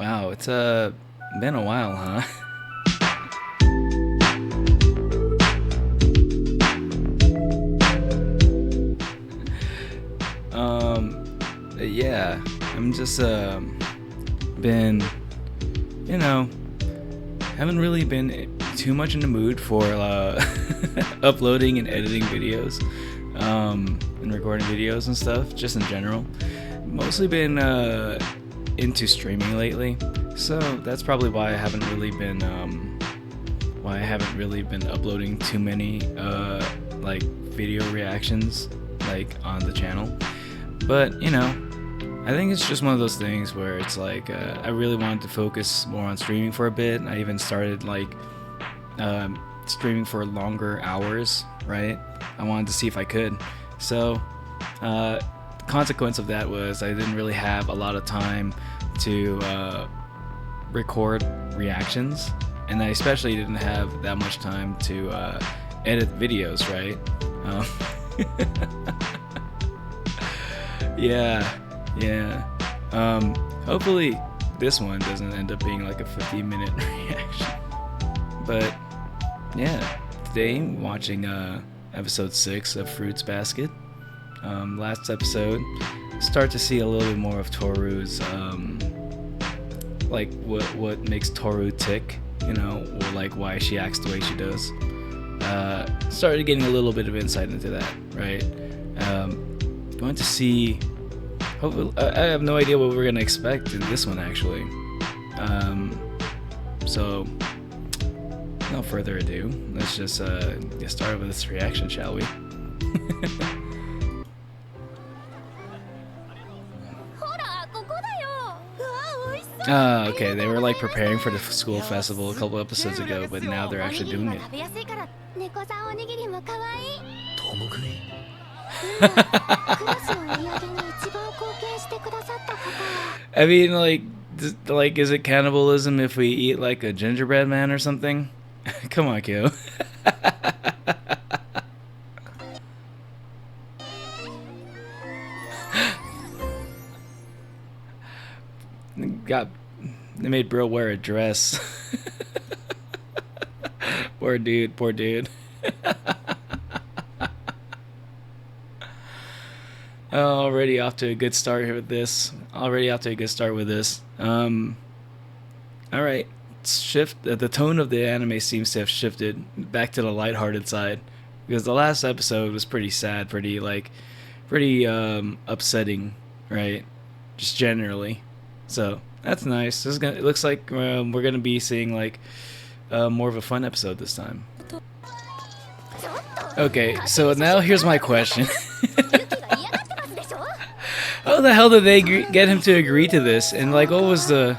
Wow, it's been a while, huh? Yeah, I'm just been, you know, haven't really been too much in the mood for uploading and editing videos, and recording videos and stuff, just in general. Mostly been into streaming lately, so that's probably why I haven't really been uploading too many like video reactions like on the channel. But you know, I think it's just one of those things where it's like I really wanted to focus more on streaming for a bit. I even started like streaming for longer hours, right? I wanted to see if I could. So consequence of that was I didn't really have a lot of time to record reactions, and I especially didn't have that much time to edit videos, right? Yeah. Hopefully this one doesn't end up being like a 50-minute reaction. But yeah, today I'm watching episode 6 of Fruits Basket. Last episode, start to see a little bit more of Tohru's like what makes Tohru tick, you know, or like why she acts the way she does. Started getting a little bit of insight into that, right? Going to see. Hopefully, I have no idea what we're gonna expect in this one, actually. So, no further ado, let's just get started with this reaction, shall we? Okay, they were like preparing for the school festival a couple episodes ago, but now they're actually doing it. I mean, like, is it cannibalism if we eat like a gingerbread man or something? Come on, Kyo. They made bro wear a dress. Poor dude. Already off to a good start here with this. Alright. The tone of the anime seems to have shifted back to the lighthearted side, because the last episode was pretty sad, pretty upsetting, right? Just generally. So that's nice. It looks like we're gonna be seeing like more of a fun episode this time. Okay, so now here's my question. How the hell did they get him to agree to this? And like, what was the...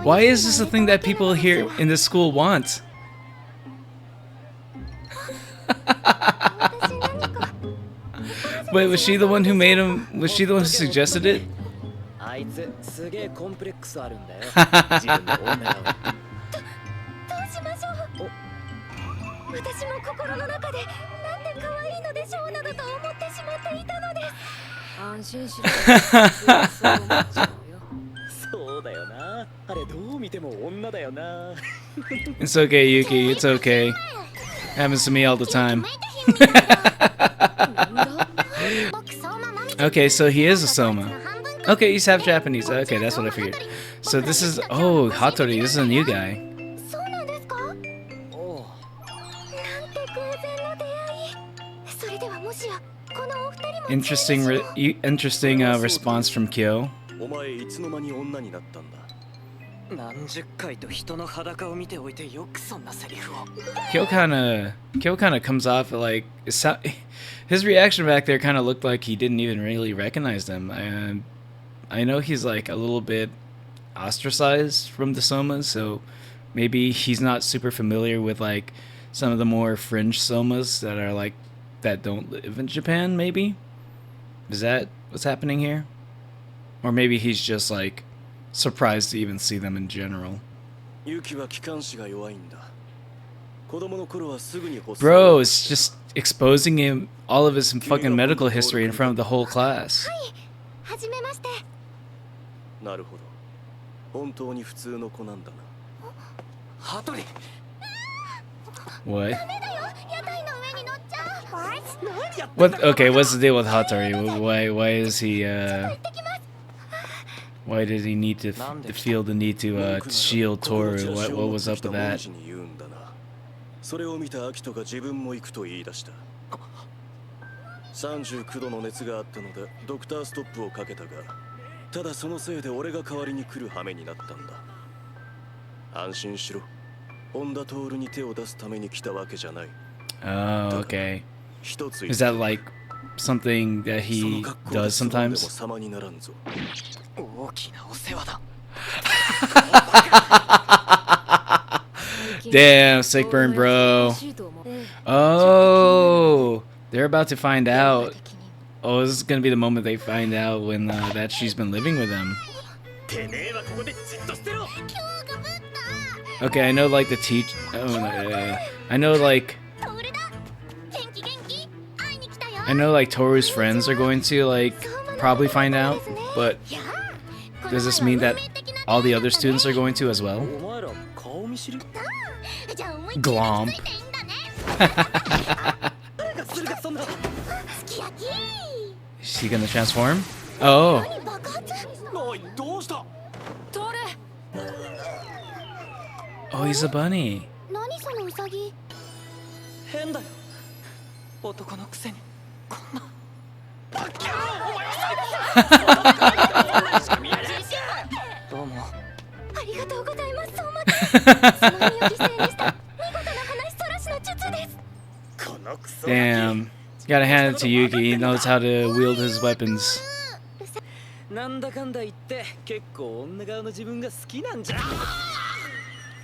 Why is this a thing that people here in this school want? Wait, was she the one who made him... Was she the one who suggested it? It's okay, Yuki, it's okay. Happens to me all the time. Okay, so he is a Soma. Okay, he's half Japanese. Okay, that's what I figured. So this is... Oh, Hattori, this is a new guy. Interesting response from Kyo. Kyo kind of comes off like his reaction back there kind of looked like he didn't even really recognize them. And I know he's like a little bit ostracized from the Somas, so maybe he's not super familiar with like some of the more fringe Somas that are like that don't live in Japan. Maybe is that what's happening here, or maybe he's just like surprised to even see them in general. Bro, it's just exposing him all of his fucking medical history in front of the whole class. What? What? Okay, what's the deal with Hattori? Why is he why did he need to feel the need to shield Tohru? What was up with that? それを見たアキトが自分も行くと言い出した。39度の熱があったのでドクターストップをかけたが、ただそのせいで俺が代わりに来る羽目になったんだ。安心しろ。本田徹に手を出すために来たわけじゃない。Oh, okay. Is that like something that he does sometimes? Damn, sick burn, bro. Oh, they're about to find out. Oh, this is gonna be the moment they find out when that she's been living with him. Okay, I know like the teach. Oh, I know like Toru's friends are going to like probably find out, but does this mean that all the other students are going to as well? Glomp. Is he gonna transform? Oh. Oh, he's a bunny. Damn. Gotta hand it to Yuki. He knows how to wield his weapons.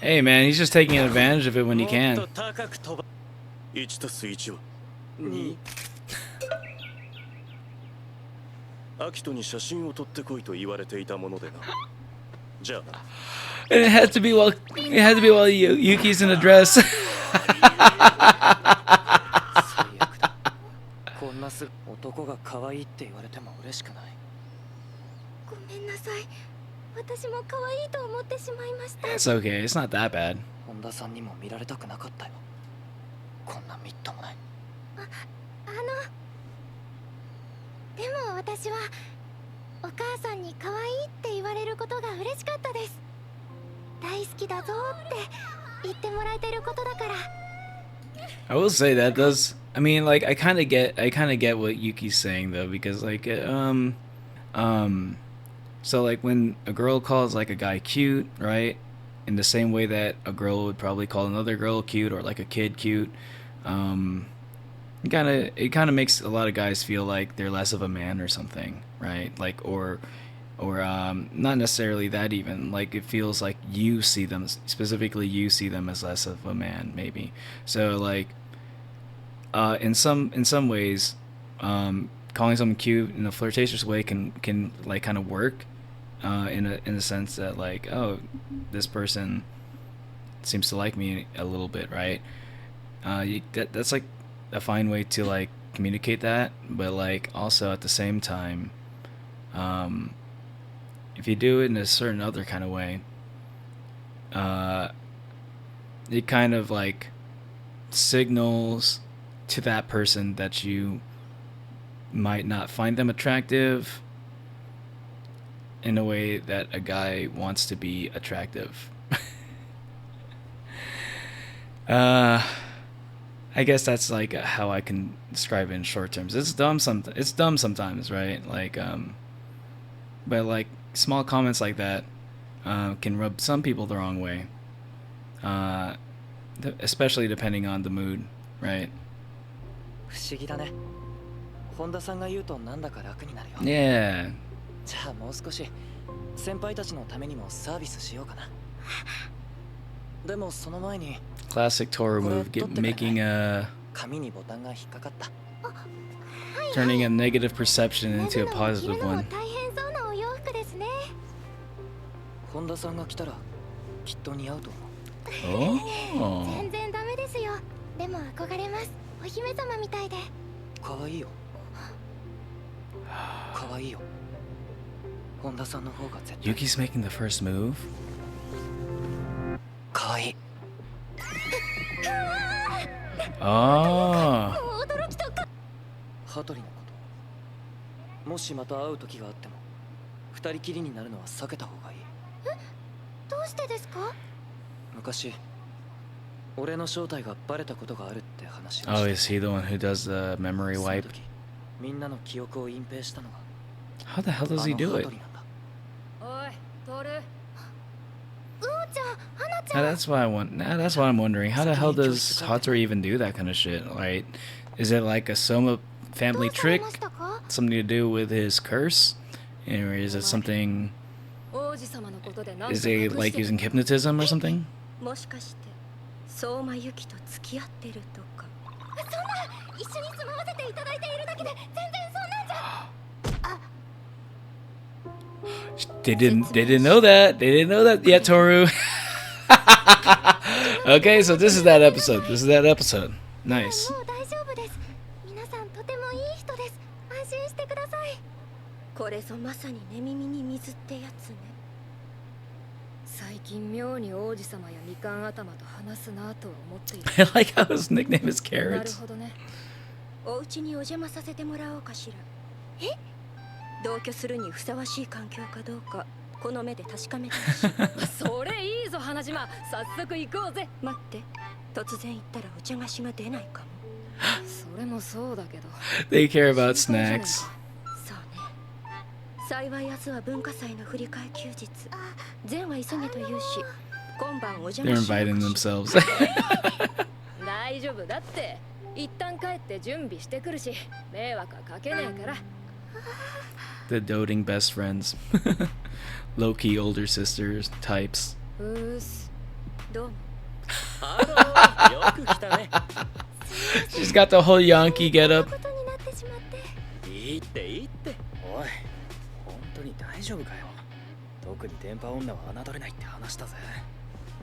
Hey man, he's just taking advantage of it when he can. And it had to be while Yuki's in a dress. It's okay, it's not that bad. I will say that does. I mean, like I kind of get what Yuki's saying though, because like so like when a girl calls like a guy cute, right? In the same way that a girl would probably call another girl cute, or like a kid cute, it kind of makes a lot of guys feel like they're less of a man or something, right? Like or not necessarily that even. Like it feels like you see them as less of a man, maybe. So like in some ways, calling someone cute in a flirtatious way can like kind of work in a sense that like, oh, this person seems to like me a little bit, right? That's like a fine way to like communicate that, but like also at the same time, if you do it in a certain other kind of way, it kind of like signals to that person that you might not find them attractive in a way that a guy wants to be attractive. I guess that's like how I can describe it in short terms. It's dumb sometimes, right? Like but like small comments like that can rub some people the wrong way, especially depending on the mood, right? Yeah. Classic Tohru move, turning a negative perception into a positive one. Oh. Yuki's making the first move? かわいい Oh. 羽鳥のこともしまた会う時があっても二人きりになるのは避けた方がいい。どうしてですか？昔俺の正体がバレたことがあるって話を Oh, して is he the one who does the memory その wipe? 時みんなの記憶を隠蔽したのが How the hell does he あの do 羽 it? 鳥なんだ。おい、トル。うおちゃん、花ち Now ゃん。 that's why that's why I'm wondering. How the hell does Hatori even do that kind of shit? Right? Is it like a Soma ど family うされ trick? ましたか？ Something to do with his curse? Or is it something? 王子様のことで何 Is か he 隠して like る using hypnotism or something? もしかして相馬由紀と付き合ってるとか。そんな、一緒に住まわせていただいているだけで全然そんなんじゃ。 They didn't know that. They didn't know that yet, Tohru. Okay, so this is that episode. This is that episode. Nice. もう大丈夫です。皆さんとてもいい人です。安心してください。これぞまさに寝耳に水ってやつね。最近妙に王子様やみかん頭と話すなとは思っている。 I like how his nickname is なる Carrots. ほどね。お家にお邪魔させてもらおうかしら。え？同居するにふさわしい環境かどうかこの目で確かめてほしい。それいいぞ花島。早速行こうぜ。待って。突然行ったらお茶菓子が出ないかも。それもそうだけど。 They care about snacks. そうね。幸い明日は文化祭の振り替え休日。前は急げと言うし、今晩お邪 They're 魔しよう inviting かしら。 themselves. 大丈夫だって。一旦帰って準備してくるし、迷惑はかけねえから。 The doting best friends. Low-key older sisters types. うーす。どうも。ハロー、よく来たね。 She's got the whole Yankee こん getup. なことになってしまって。いいっていいって。おい、本当に大丈夫かよ。特に電波女は侮れないって話したぜ。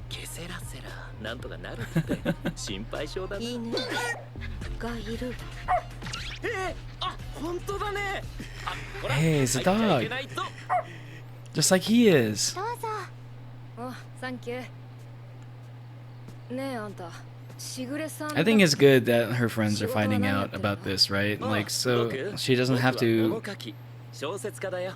ケセラセラ、なんとかなるって心配性だな。犬がいる。あ、本当だね。あ、こら Hey, it's a 入っちゃい dog. けないと。 Just like he is. どうぞ。お、サンキュー。ねえあんた、しぐれさん。 I think it's good that her friends are finding out about this, right? Like, so she doesn't have to, 小説家だよ。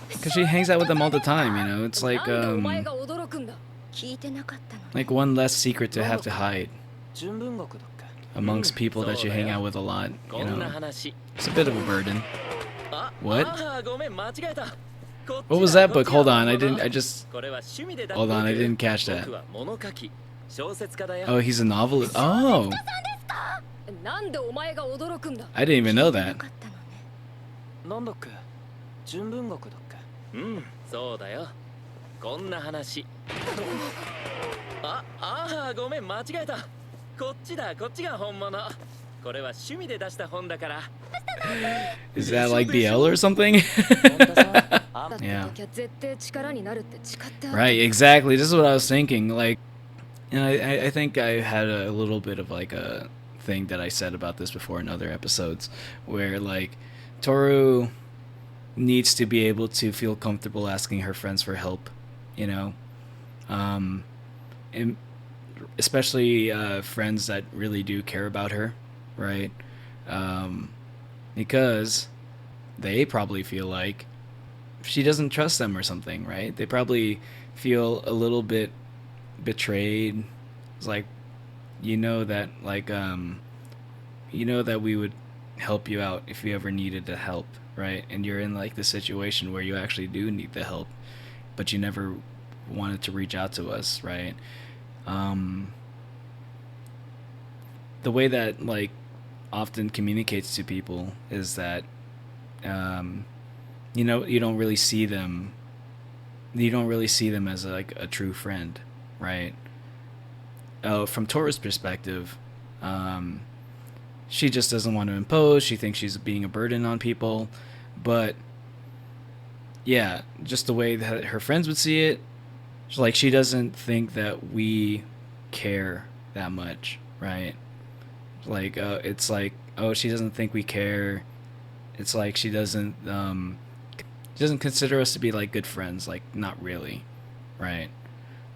because she hangs out with them all the time, you know? It's like, なんでお前が驚くんだ。聞いてなかったの。 like one less secret to have to hide 純文学だっけ amongst people that you hang out with a lot, こ you んな know? 話。 It's a bit of a burden. あ、 What? あ、ごめん、間違えた。こっちだ What was that こっ book? ちだ Hold on, I just, これは趣味でだ hold on, I didn't catch that. 僕は物書き、小説家だよ。 Oh, he's a novelist. Oh, なんでお前が驚くんだ。 I didn't even know な that. かったのね。なんだっけ純文学だっけうん、そうだよ。こんな話。ごめん、間違えた。こっちだ、こっちが本物。これは趣味で出した本だから。 Is that like BL or something? あ Yeah. 絶対力になるって誓ってある。 Right, exactly. This is what I was thinking. Like, and I think I had a little bit of like a thing that I said about this before in other episodes, where like Tohru needs to be able to feel comfortable asking her friends for help, you know, and especially friends that really do care about her, right? Because they probably feel like she doesn't trust them or something, right? They probably feel a little bit betrayed. It's like, you know that we would help you out if you ever needed the help, right? And you're in like the situation where you actually do need the help, but you never wanted to reach out to us, right? The way that like often communicates to people is that you don't really see them as like a true friend, right? From Tohru's perspective, she just doesn't want to impose. She thinks she's being a burden on people, but yeah, just the way that her friends would see it, like she doesn't think that we care that much, right? Like it's like, oh, she doesn't think we care. It's like she doesn't She doesn't consider us to be like good friends, like not really, right?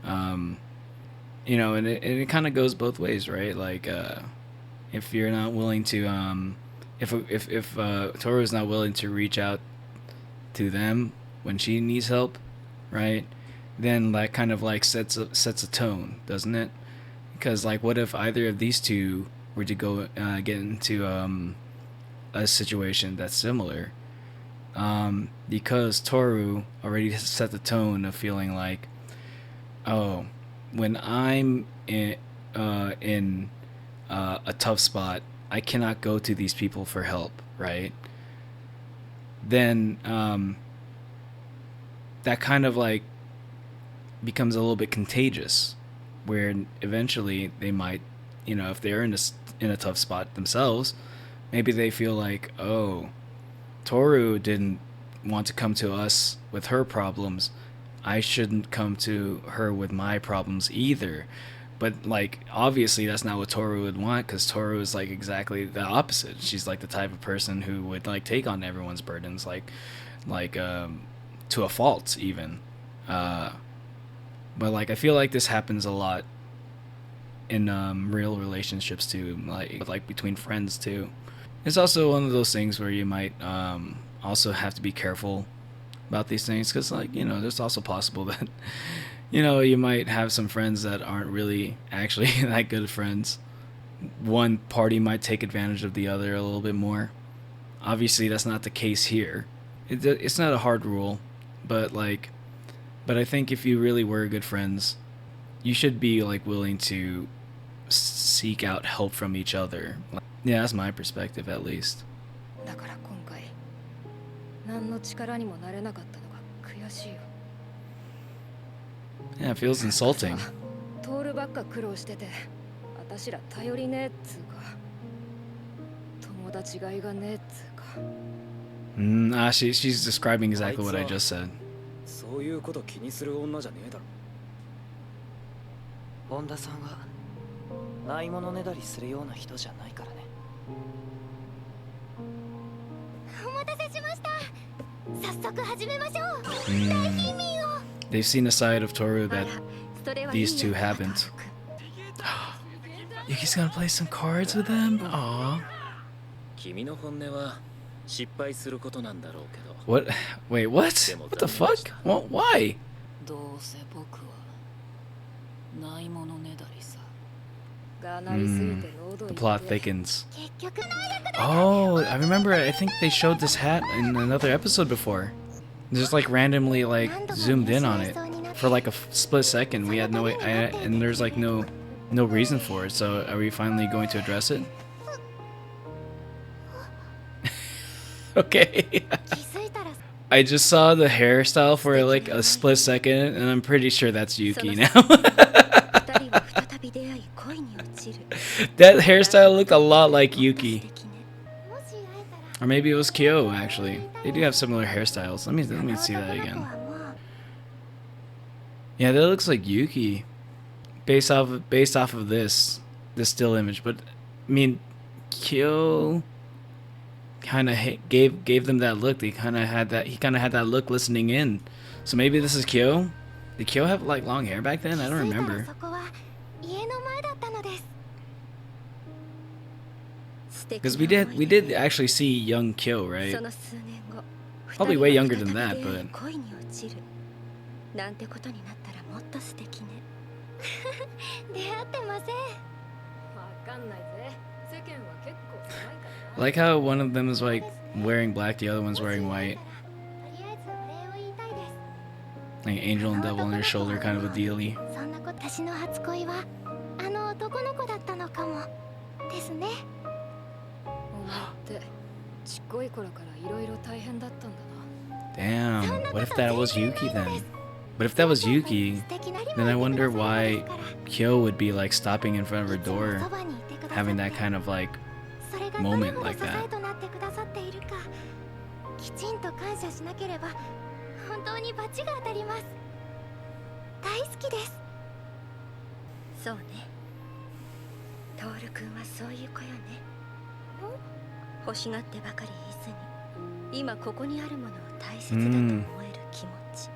You know, and it kind of goes both ways, right? Like, if you're not willing to, if Toru is not willing to reach out to them when she needs help, right? Then that kind of like sets a tone, doesn't it? Because like, what if either of these two were to go get into a situation that's similar? Because Toru already set the tone of feeling like, oh, when I'm in a tough spot, I cannot go to these people for help, right? Then that kind of like becomes a little bit contagious, where eventually they might, you know, if they're in a tough spot themselves, maybe they feel like, oh, Toru didn't want to come to us with her problems, I shouldn't come to her with my problems either. But like, obviously that's not what Toru would want, because Toru is like exactly the opposite. She's like the type of person who would like take on everyone's burdens, like to a fault even. But like, I feel like this happens a lot in real relationships too, like between friends too. It's also one of those things where you might also have to be careful about these things, because like, you know, there's also possible that, you know, you might have some friends that aren't really actually that good friends. One party might take advantage of the other a little bit more. Obviously that's not the case here. It's not a hard rule, but I think if you really were good friends, you should be like willing to seek out help from each other. Yeah, that's my perspective at least. だから今回何の力にもなれなかったのが悔しいよ。 Yeah, it feels insulting. トールばっか苦労してて、私ら頼りねえっつうか、友達がいがねえっつうか。She's describing exactly what I just said. そういうこと気にする女じゃねえだろ。本田さんはないものねだりするような人じゃないからね。お待たせしました。早速始めましょう。 They've seen a side of Toru that these two haven't. Yuki's gonna play some cards with them? Aww. 君の本音は失敗することなんだろうけど。What? Wait, what? What the fuck? What? Why? どうせ僕はないものねだりさ。 The plot thickens. Oh, I remember. I think they showed this hat in another episode before. Just like randomly like zoomed in on it for like a split second. We had no way, and there's like no reason for it. So are we finally going to address it? Okay. I just saw the hairstyle for like a split second, and I'm pretty sure that's Yuki now. That hairstyle looked a lot like Yuki. Or maybe it was Kyo, actually. They do have similar hairstyles. Let me see that again. Yeah, that looks like Yuki. Based off of this still image. But I mean, Kyo kind of gave them that look. He kind of had that look listening in. So maybe this is Kyo? Did Kyo have like long hair back then? I don't remember. Because we did actually see young Kyo, right? Probably way younger than that, but I like how one of them is like wearing black, the other one's wearing white. Like angel and devil on their shoulder kind of a dealie. Damn, what if that was Yuki then? But if that was Yuki, then I wonder why Kyo would be like stopping in front of her door, having that kind of like moment like that. 大切だと思える気持ち。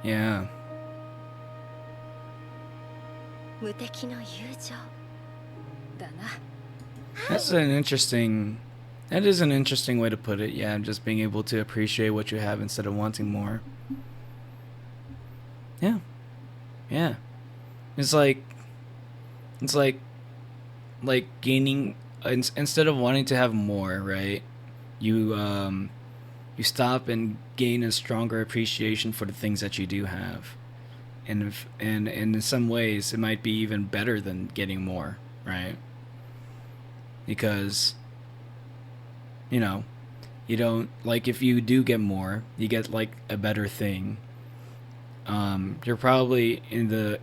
Yeah. 無敵の友情だな。That is an interesting way to put it. Yeah, just being able to appreciate what you have instead of wanting more. Yeah. Yeah. It's like gaining instead of wanting to have more, right? You stop and gain a stronger appreciation for the things that you do have. And in some ways it might be even better than getting more, right? Because you know, you don't like if you do get more, you get like a better thing. You're probably in the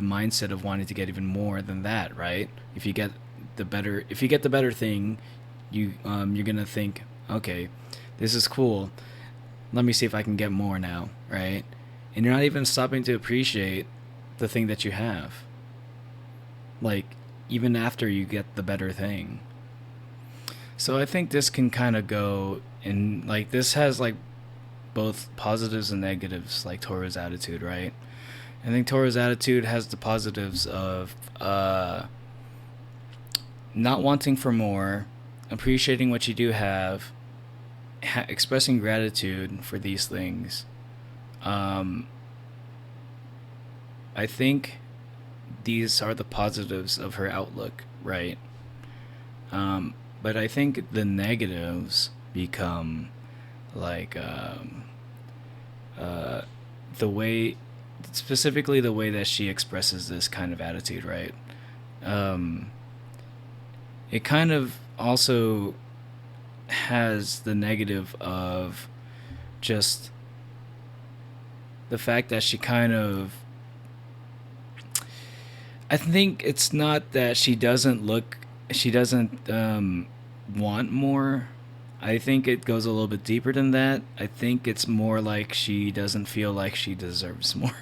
mindset of wanting to get even more than that, right? If you get the better thing, you're gonna think, okay, this is cool. Let me see if I can get more now, right? And you're not even stopping to appreciate the thing that you have. Like even after you get the better thing. So I think this can kind of go in, like, this has like both positives and negatives, like Tohru's attitude, right? I think Tohru's attitude has the positives of not wanting for more, appreciating what you do have, expressing gratitude for these things. I think these are the positives of her outlook, right? But I think the negatives become like the way, specifically the way that she expresses this kind of attitude, right? It kind of also has the negative of just the fact that she kind of, I think it's not that she doesn't want more. I think it goes a little bit deeper than that. I think it's more like she doesn't feel like she deserves more.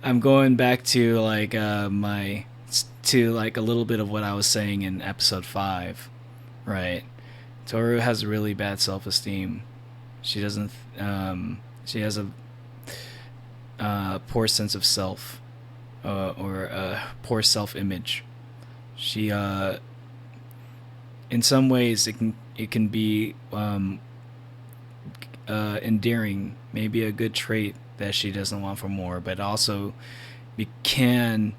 I'm going back to like a little bit of what I was saying in episode 5, right? Tohru has really bad self-esteem. She doesn't. She has a poor sense of self, or poor self-image. She, in some ways, it can be endearing, maybe a good trait that she doesn't want for more, but also can.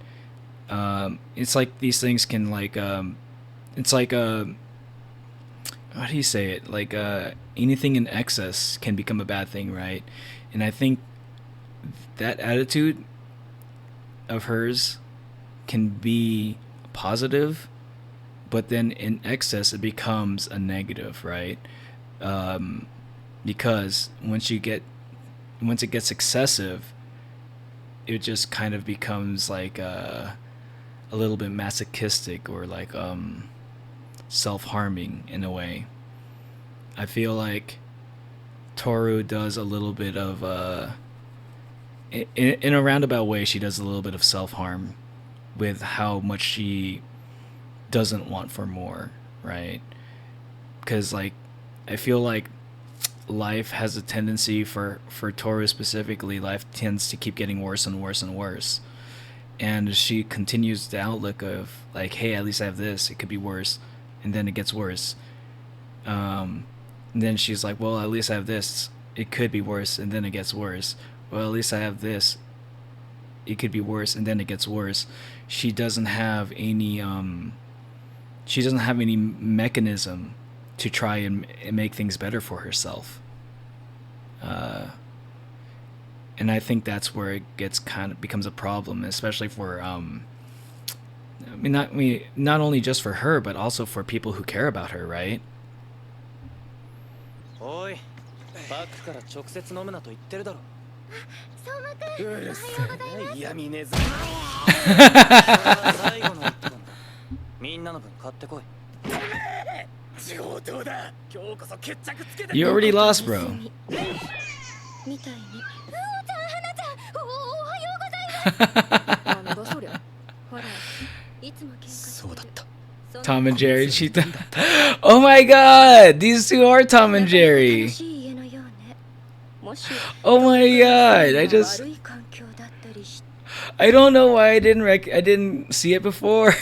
It's like these things can like. It's like a. How do you say it? Like anything in excess can become a bad thing, right? And I think that attitude of hers can be positive, but then in excess it becomes a negative, right? Because once it gets excessive, it just kind of becomes like a little bit masochistic, or like self-harming in a way. I feel like Tohru does a little bit of in a roundabout way, she does a little bit of self-harm with how much she doesn't want for more, right? Because like I feel like life has a tendency for Tohru specifically, life tends to keep getting worse and worse and worse. And she continues the outlook of like, hey, at least I have this, it could be worse, and then it gets worse. And then she's like, well, at least I have this, it could be worse, and then it gets worse. Well, at least I have this, it could be worse, and then it gets worse. She doesn't have any mechanism to try and make things better for herself. And I think that's where it becomes a problem, especially for not only just for her, but also for people who care about her, right? おい、バックから直接飲むなと言ってるだろ。相馬くん、おはようございます。嫌味ねず。最後の一本だ。みんなの分買ってこい。上等だ。今日こそ決着つけて。You already lost, bro. みたいに。うおちゃん、はなちゃん、おはようございます。なんだそりゃ。ほら、いつも喧嘩してる。そうだった。Tom and Jerry. Oh my god! These two are Tom and Jerry. Oh my god! I don't know why I didn't see it before.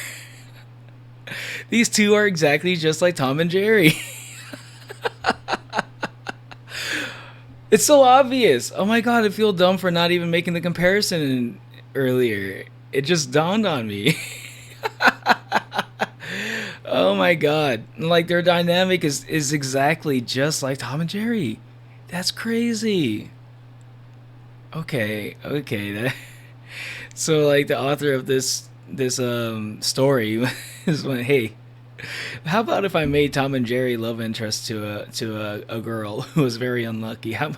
These two are exactly just like Tom and Jerry. It's so obvious. Oh my god, I feel dumb for not even making the comparison earlier. It just dawned on me. Oh my god. Like, their dynamic is exactly just like Tom and Jerry. That's crazy. Okay. So like the author of this story is when, hey, how about if I made Tom and Jerry love interest to a girl who was very unlucky? How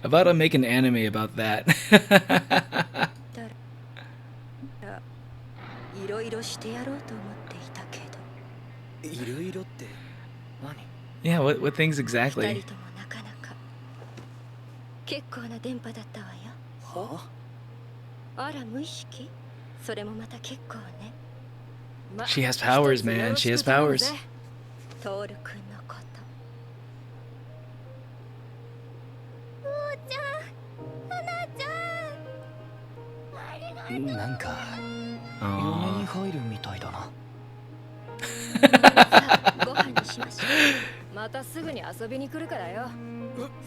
about I make an anime about that? Yeah, what things exactly? 結構な電波だったわよ。はあ？あら無意識？それもまた結構ね。She has powers, man. She has powers. トール君のこと。おーちゃん、花ちゃん。なんか嫁に入るみたいだな。さあご飯にしましょう。またすぐに遊びに来るからよ。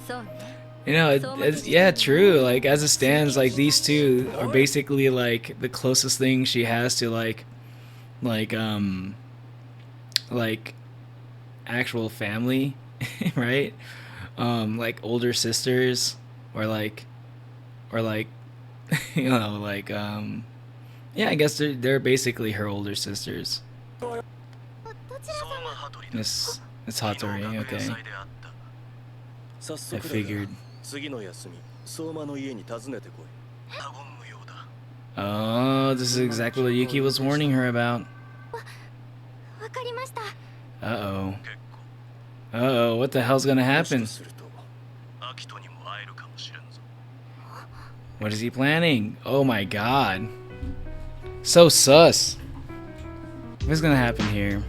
そうね。You know, it's yeah, true. Like, as it stands, like, these two are basically like the closest thing she has to like actual family, right? Like older sisters, or like you know, like yeah, I guess they're basically her older sisters. It's Hattori, okay. I figured. Oh, this is exactly what Yuki was warning her about. Uh-oh. Uh-oh, what the hell's gonna happen? What is he planning? Oh my god. So sus. What's gonna happen here?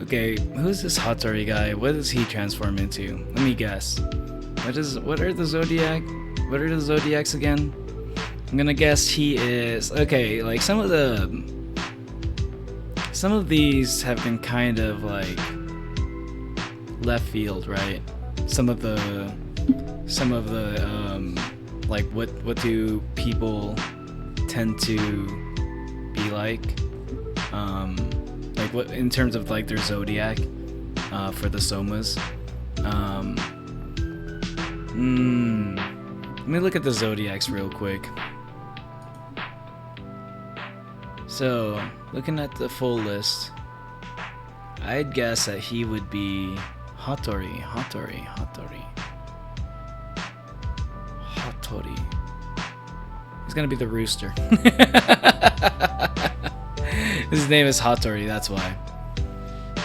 Okay, who's this Hattori guy? What does he transform into? Let me guess. What are the zodiacs again? I'm gonna guess he is okay. Like some of these have been kind of like left field, right? Some of the like what do people tend to be like what in terms of like their zodiac for the somas. Let me look at the zodiacs real quick. So, looking at the full list, I'd guess that he would be Hattori. He's gonna be the rooster. His name is Hattori, that's why.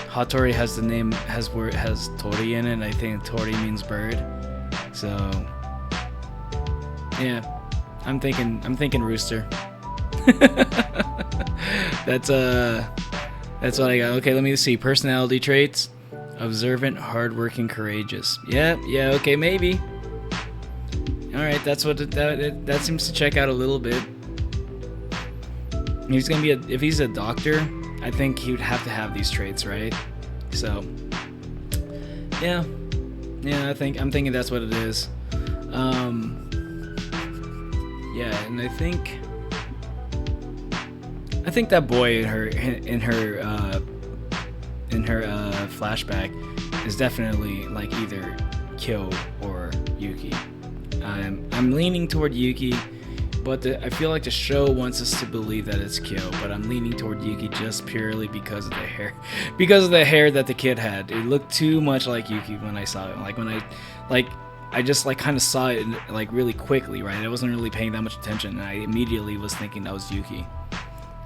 Hattori has Tori in it, and I think Tori means bird. So yeah, I'm thinking rooster. That's what I got. Okay, let me see. Personality traits: observant, hardworking, courageous. Yeah, okay, maybe. All right, that's what that seems to check out a little bit. He's gonna be if he's a doctor, I think he would have to have these traits, right? So yeah, I'm thinking that's what it is. Yeah, and I think that boy in her flashback is definitely like either Kyo or Yuki. I'm leaning toward Yuki, but I feel like the show wants us to believe that it's Kyo, but I'm leaning toward Yuki just purely because of the hair. Because of the hair that the kid had. It looked too much like Yuki when I saw it. I just like kind of saw it like really quickly, right? I wasn't really paying that much attention, and I immediately was thinking that was Yuki,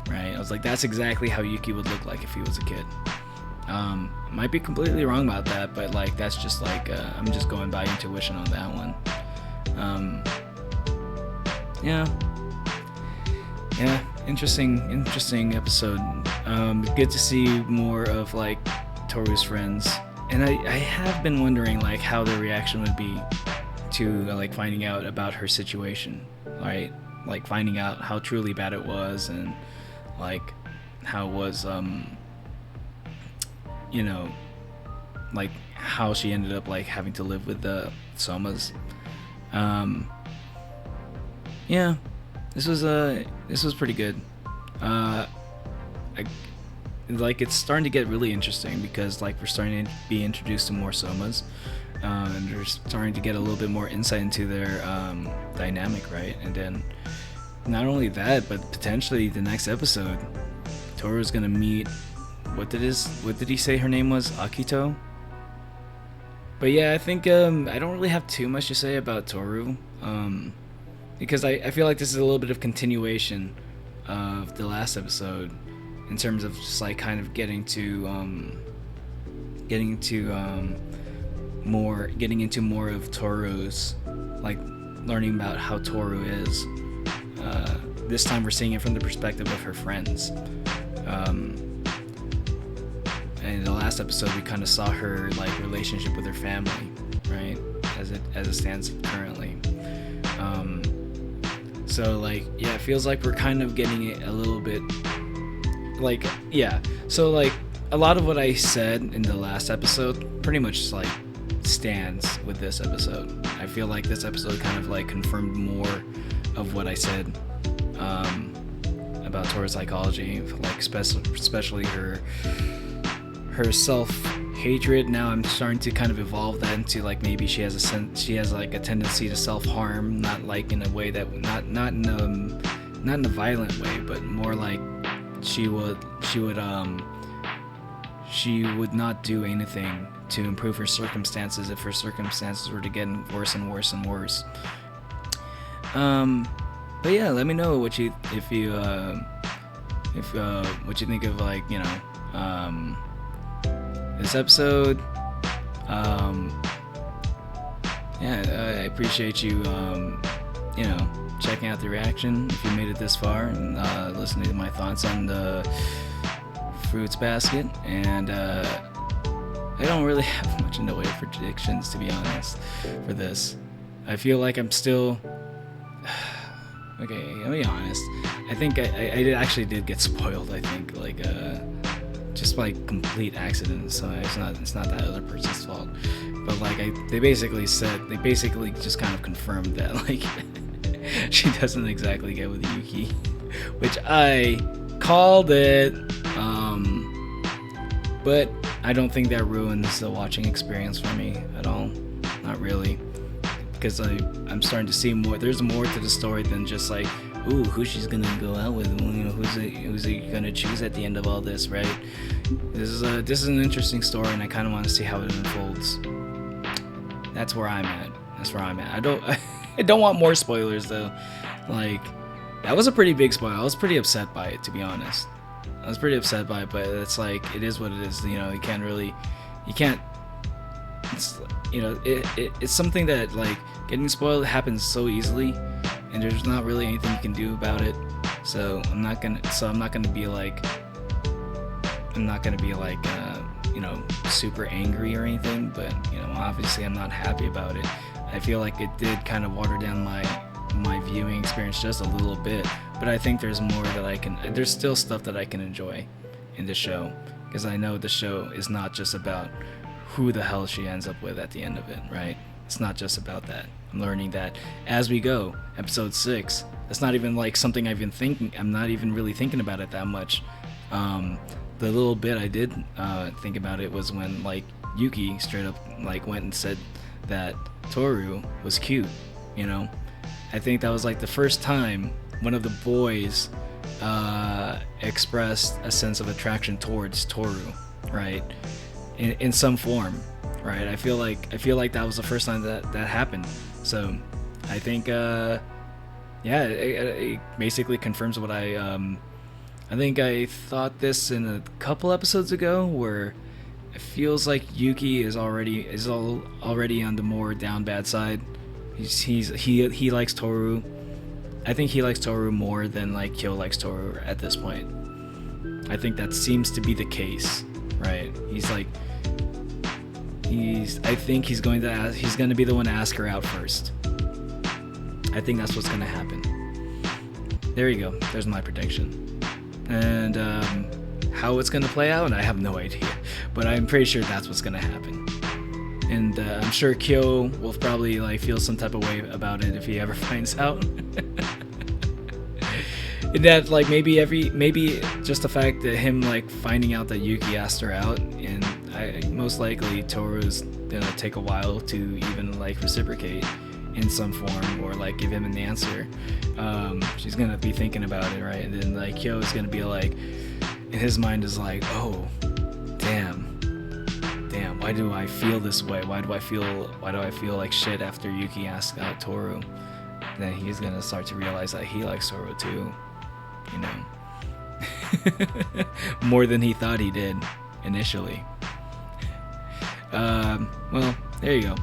right? I was like, that's exactly how Yuki would look like if he was a kid. Might be completely wrong about that, but like that's just like I'm just going by intuition on that one. Yeah, interesting episode. Good to see more of like Toru's friends, and I have been wondering like how their reaction would be to like finding out about her situation, right? Like finding out how truly bad it was, and like how it was, you know, like how she ended up like having to live with the somas. Yeah, this was pretty good. Like it's starting to get really interesting because like we're starting to be introduced to more somas, and we're starting to get a little bit more insight into their dynamic, right? And then not only that, but potentially the next episode, Toru's gonna meet what did he say her name was? Akito. But yeah, I think I don't really have too much to say about Tohru, because I feel like this is a little bit of continuation of the last episode in terms of just like kind of getting into more of Tohru's, like learning about how Tohru is. This time we're seeing it from the perspective of her friends. And in the last episode we kind of saw her like relationship with her family, right, as it stands currently. So like yeah, it feels like we're kind of getting it a little bit like, yeah, so like a lot of what I said in the last episode pretty much like stands with this episode. I feel like this episode kind of like confirmed more of what I said about Toru's psychology, like especially her self-hatred. Now I'm starting to kind of evolve that into like maybe she has like a tendency to self-harm, not like in a way that not in a violent way, but more like she would not do anything to improve her circumstances if her circumstances were to get worse and worse and worse. But yeah, let me know what you think of like, you know, this episode. Yeah, I appreciate you, you know, checking out the reaction if you made it this far and listening to my thoughts on the fruits basket. And I don't really have much in the way of predictions, to be honest, for this. I feel like I'm still okay, let me be honest. I think I actually did get spoiled, I think, like just by complete accident, so it's not that other person's fault. But like they basically just kind of confirmed that like she doesn't exactly get with Yuki, which I called it. But I don't think that ruins the watching experience for me at all. Not really, because I'm starting to see more. There's more to the story than just like, ooh, who she's gonna go out with. You know, who's he gonna choose at the end of all this, right? This is an interesting story, and I kind of want to see how it unfolds. That's where I'm at. I don't want more spoilers though. Like, that was a pretty big spoiler. I was pretty upset by it, to be honest. I was pretty upset by it, but it's like, it is what it is. You know, it's something that like getting spoiled happens so easily, and there's not really anything you can do about it. So I'm not gonna be like, you know, super angry or anything, but you know, obviously I'm not happy about it. I feel like it did kind of water down my viewing experience just a little bit, but I think there's more that there's still stuff that I can enjoy in the show, because I know the show is not just about who the hell she ends up with at the end of it, right? It's not just about that. I'm learning that as we go. Episode 6, that's not even like something I've been thinking. I'm not even really thinking about it that much. The little bit I did think about it was when like Yuki straight up like went and said that Tohru was cute, you know? I think that was like the first time one of the boys expressed a sense of attraction towards Tohru, right? In some form, right? I feel like that was the first time that happened. So I think it basically confirms what I think I thought this in a couple episodes ago, where it feels like Yuki is already on the more down bad side. He likes Tohru. I think he likes Tohru more than like Kyo likes Tohru at this point. I think that seems to be the case, right? I think he's going to be the one to ask her out first. I think that's what's going to happen. There you go. There's my prediction. And how it's going to play out, I have no idea. But I'm pretty sure that's what's going to happen. And I'm sure Kyo will probably like feel some type of way about it if he ever finds out. And that like maybe just the fact that him like finding out that Yuki asked her out, and most likely Tohru's gonna take a while to even like reciprocate in some form or like give him an answer. She's gonna be thinking about it, right? And then like Kyo is gonna be like, in his mind is like, oh, damn, why do I feel this way? Why do I feel like shit after Yuki asked out Tohru? And then he's gonna start to realize that he likes Tohru too, you know. More than he thought he did initially. Well, there you go.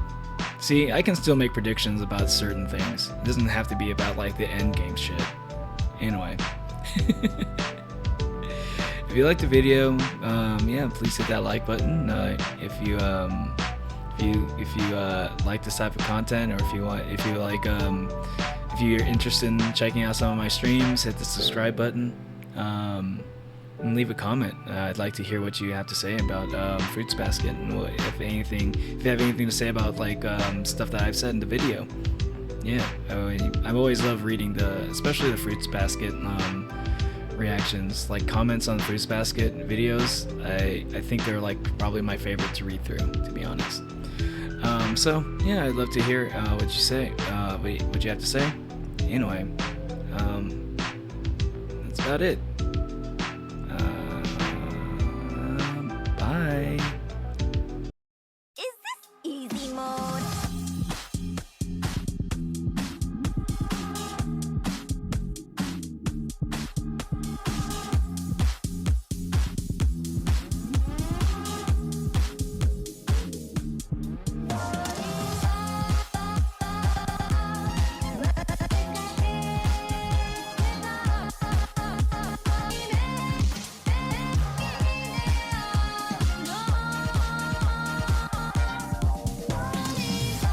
See, I can still make predictions about certain things. It doesn't have to be about like the end game shit. Anyway. If you liked the video, yeah, please hit that like button. If you like this type of content, or if you're interested in checking out some of my streams, hit the subscribe button. And leave a comment. I'd like to hear what you have to say about Fruits Basket, and if you have anything to say about like stuff that I've said in the video. Yeah, I've always loved reading especially the Fruits Basket reactions, like comments on Fruits Basket videos. I think they're like probably my favorite to read through, to be honest. So yeah, I'd love to hear what you say, what you have to say. Anyway, that's about it. Bye.